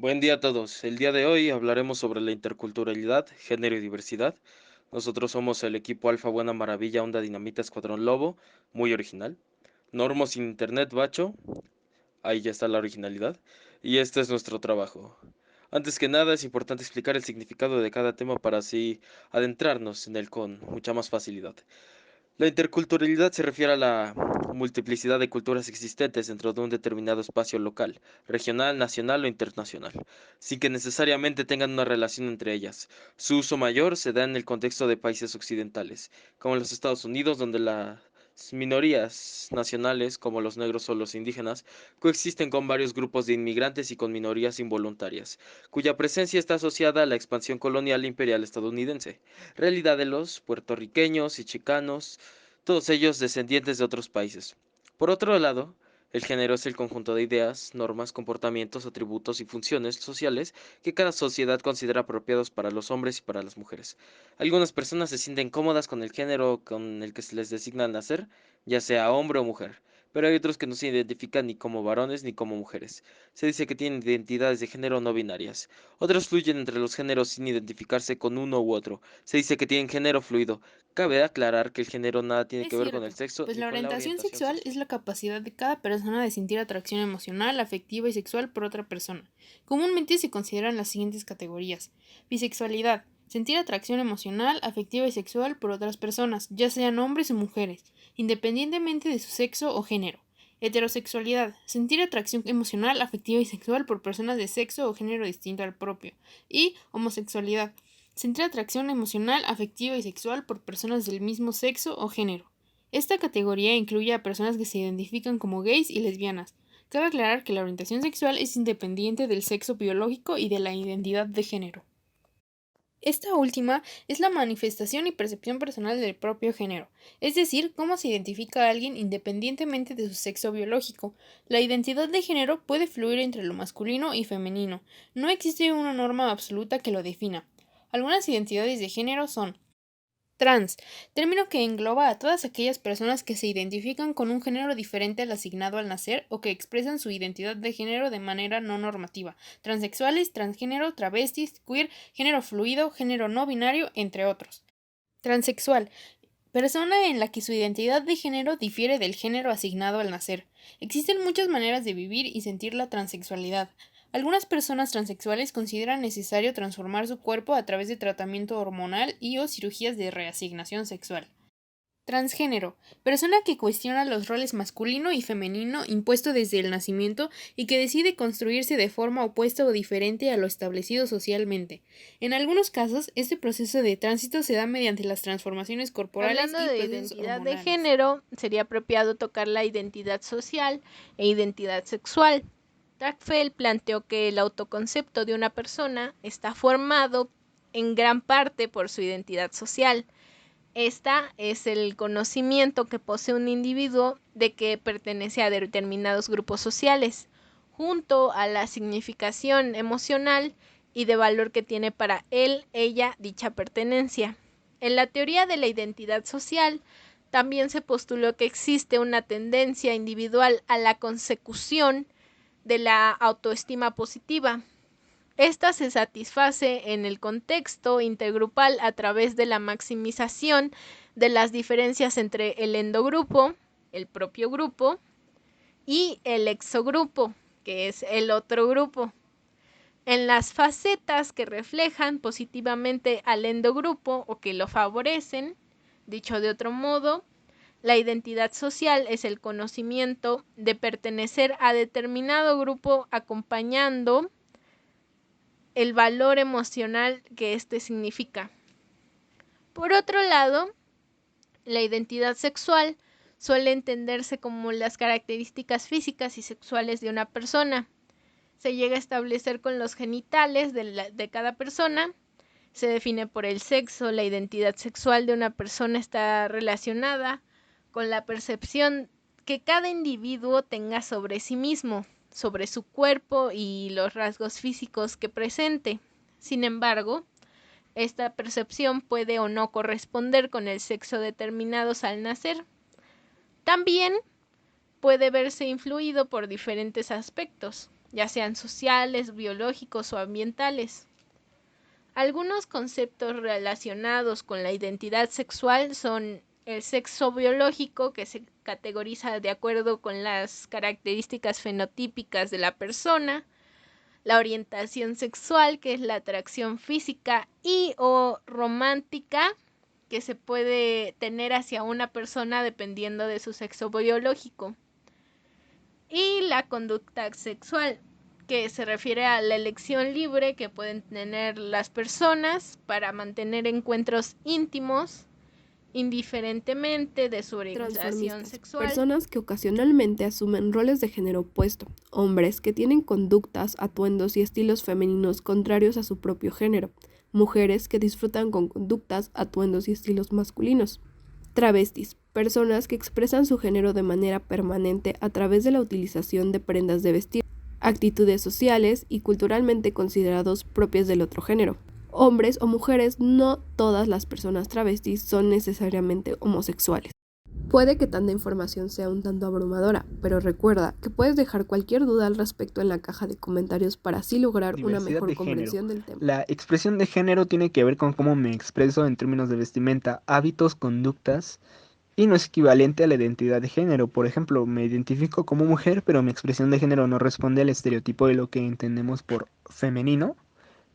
Buen día a todos. El día de hoy hablaremos sobre la interculturalidad, género y diversidad. Nosotros somos el equipo Alfa Buena Maravilla Onda Dinamita Escuadrón Lobo, muy original. Normo sin Internet Bacho, ahí ya está la originalidad. Y este es nuestro trabajo. Antes que nada es importante explicar el significado de cada tema para así adentrarnos en él con mucha más facilidad. La interculturalidad se refiere a la multiplicidad de culturas existentes dentro de un determinado espacio local, regional, nacional o internacional, sin que necesariamente tengan una relación entre ellas. Su uso mayor se da en el contexto de países occidentales, como los Estados Unidos, donde las minorías nacionales, como los negros o los indígenas, coexisten con varios grupos de inmigrantes y con minorías involuntarias, cuya presencia está asociada a la expansión colonial e imperial estadounidense, realidad de los puertorriqueños y chicanos, todos ellos descendientes de otros países. Por otro lado, el género es el conjunto de ideas, normas, comportamientos, atributos y funciones sociales que cada sociedad considera apropiados para los hombres y para las mujeres. Algunas personas se sienten cómodas con el género con el que se les designa al nacer, ya sea hombre o mujer, pero hay otros que no se identifican ni como varones ni como mujeres. Se dice que tienen identidades de género no binarias. Otros fluyen entre los géneros sin identificarse con uno u otro. Se dice que tienen género fluido. Cabe aclarar que el género nada tiene Es que ver con el cierto, sexo pues ni la con la orientación orientación sexual es sexual. la capacidad de cada persona de sentir atracción emocional, afectiva y sexual por otra persona. Comúnmente se consideran las siguientes categorías. Bisexualidad. Sentir atracción emocional, afectiva y sexual por otras personas, ya sean hombres o mujeres, independientemente de su sexo o género. Heterosexualidad. Sentir atracción emocional, afectiva y sexual por personas de sexo o género distinto al propio. Y homosexualidad. Sentir atracción emocional, afectiva y sexual por personas del mismo sexo o género. Esta categoría incluye a personas que se identifican como gays y lesbianas. Cabe aclarar que la orientación sexual es independiente del sexo biológico y de la identidad de género. Esta última es la manifestación y percepción personal del propio género, es decir, cómo se identifica a alguien independientemente de su sexo biológico. La identidad de género puede fluir entre lo masculino y femenino. No existe una norma absoluta que lo defina. Algunas identidades de género son trans, término que engloba a todas aquellas personas que se identifican con un género diferente al asignado al nacer o que expresan su identidad de género de manera no normativa, transexuales, transgénero, travestis, queer, género fluido, género no binario, entre otros. Transexual, persona en la que su identidad de género difiere del género asignado al nacer. Existen muchas maneras de vivir y sentir la transexualidad. Algunas personas transexuales consideran necesario transformar su cuerpo a través de tratamiento hormonal y o cirugías de reasignación sexual. Transgénero, persona que cuestiona los roles masculino y femenino impuesto desde el nacimiento y que decide construirse de forma opuesta o diferente a lo establecido socialmente. En algunos casos, este proceso de tránsito se da mediante las transformaciones corporales Hablando y de procesos identidad de hormonales. género, sería apropiado tocar la identidad social e identidad sexual. Tacfel planteó que el autoconcepto de una persona está formado en gran parte por su identidad social. Esta es el conocimiento que posee un individuo de que pertenece a determinados grupos sociales, junto a la significación emocional y de valor que tiene para él, ella, dicha pertenencia. En la teoría de la identidad social, también se postuló que existe una tendencia individual a la consecución de la autoestima positiva. Esta se satisface en el contexto intergrupal a través de la maximización de las diferencias entre el endogrupo, el propio grupo, y el exogrupo, que es el otro grupo. En las facetas que reflejan positivamente al endogrupo o que lo favorecen, dicho de otro modo, la identidad social es el conocimiento de pertenecer a determinado grupo acompañando el valor emocional que éste significa. Por otro lado, la identidad sexual suele entenderse como las características físicas y sexuales de una persona. Se llega a establecer con los genitales de cada persona. Se define por el sexo. La identidad sexual de una persona está relacionada con la percepción que cada individuo tenga sobre sí mismo, sobre su cuerpo y los rasgos físicos que presente. Sin embargo, esta percepción puede o no corresponder con el sexo determinados al nacer. También puede verse influido por diferentes aspectos. ya sean sociales, biológicos o ambientales. Algunos conceptos relacionados con la identidad sexual son el sexo biológico, que se categoriza de acuerdo con las características fenotípicas de la persona, la orientación sexual, que es la atracción física y o romántica que se puede tener hacia una persona dependiendo de su sexo biológico, y la conducta sexual, que se refiere a la elección libre que pueden tener las personas para mantener encuentros íntimos indiferentemente de su orientación sexual. Personas que ocasionalmente asumen roles de género opuesto, hombres que tienen conductas, atuendos y estilos femeninos contrarios a su propio género, mujeres que disfrutan con conductas, atuendos y estilos masculinos. Travestis, personas que expresan su género de manera permanente a través de la utilización de prendas de vestir, actitudes sociales y culturalmente considerados propias del otro género. Hombres o mujeres, no todas las personas travestis son necesariamente homosexuales. Puede que tanta información sea un tanto abrumadora, pero recuerda que puedes dejar cualquier duda al respecto en la caja de comentarios para así lograr una mejor comprensión del tema. La expresión de género tiene que ver con cómo me expreso en términos de vestimenta, hábitos, conductas, y no es equivalente a la identidad de género. Por ejemplo, me identifico como mujer, pero mi expresión de género no responde al estereotipo de lo que entendemos por femenino.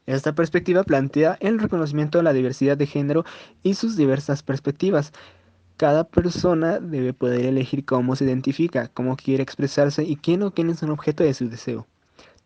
Esta perspectiva plantea el reconocimiento de la diversidad de género y sus diversas perspectivas. Cada persona debe poder elegir cómo se identifica, cómo quiere expresarse y quién o quién es un objeto de su deseo.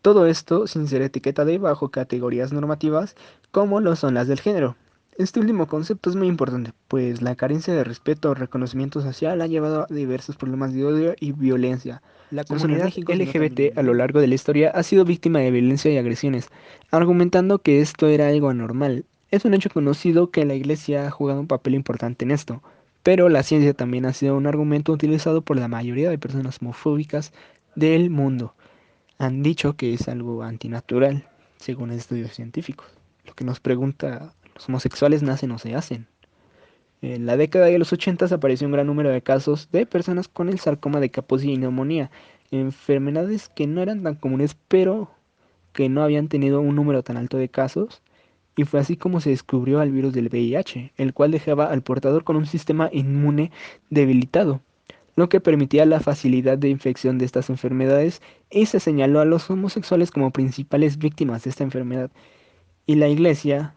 Todo esto sin ser etiquetada bajo categorías normativas como lo son las del género. Este último concepto es muy importante, pues la carencia de respeto o reconocimiento social ha llevado a diversos problemas de odio y violencia. La comunidad LGBT a lo largo de la historia ha sido víctima de violencia y agresiones, argumentando que esto era algo anormal. Es un hecho conocido que la Iglesia ha jugado un papel importante en esto, pero la ciencia también ha sido un argumento utilizado por la mayoría de personas homofóbicas del mundo. Han dicho que es algo antinatural, según estudios científicos. Lo que nos pregunta, ¿los homosexuales nacen o se hacen? En la década de los 80 apareció un gran número de casos de personas con el sarcoma de Kaposi y neumonía, enfermedades que no eran tan comunes, pero que no habían tenido un número tan alto de casos, y fue así como se descubrió el virus del VIH, el cual dejaba al portador con un sistema inmune debilitado, lo que permitía la facilidad de infección de estas enfermedades, y se señaló a los homosexuales como principales víctimas de esta enfermedad. Y la Iglesia,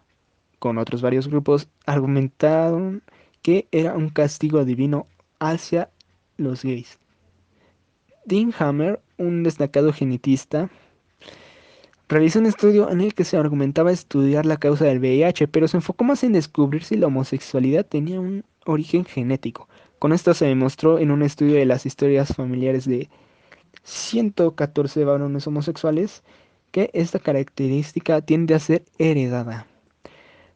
con otros varios grupos, argumentaron que era un castigo divino hacia los gays. Dean Hammer, un destacado genetista, realizó un estudio en el que se argumentaba estudiar la causa del VIH, pero se enfocó más en descubrir si la homosexualidad tenía un origen genético. Con esto se demostró en un estudio de las historias familiares de 114 varones homosexuales que esta característica tiende a ser heredada.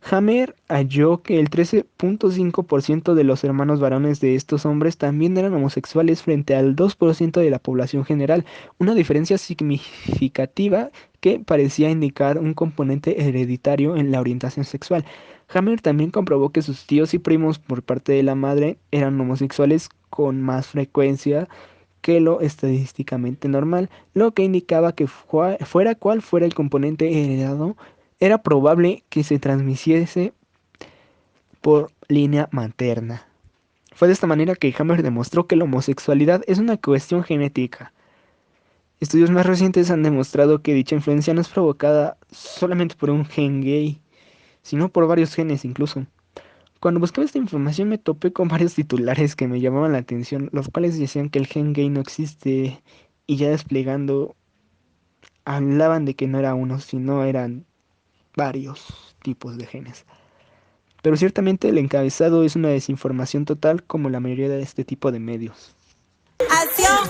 Hammer halló que el 13.5% de los hermanos varones de estos hombres también eran homosexuales frente al 2% de la población general, una diferencia significativa que parecía indicar un componente hereditario en la orientación sexual. Hammer también comprobó que sus tíos y primos por parte de la madre eran homosexuales con más frecuencia que lo estadísticamente normal, lo que indicaba que fuera cual fuera el componente heredado, era probable que se transmitiese por línea materna. Fue de esta manera que Hammer demostró que la homosexualidad es una cuestión genética. Estudios más recientes han demostrado que dicha influencia no es provocada solamente por un gen gay, sino por varios genes incluso. Cuando buscaba esta información me topé con varios titulares que me llamaban la atención, los cuales decían que el gen gay no existe, y ya desplegando hablaban de que no era uno, sino eran varios tipos de genes. Pero ciertamente el encabezado es una desinformación total, como la mayoría de este tipo de medios. ¡Acción!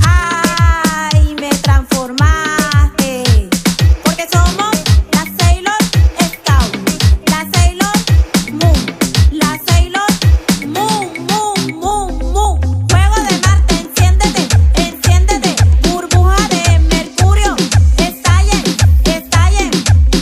¡Ay, me transformaste! Porque somos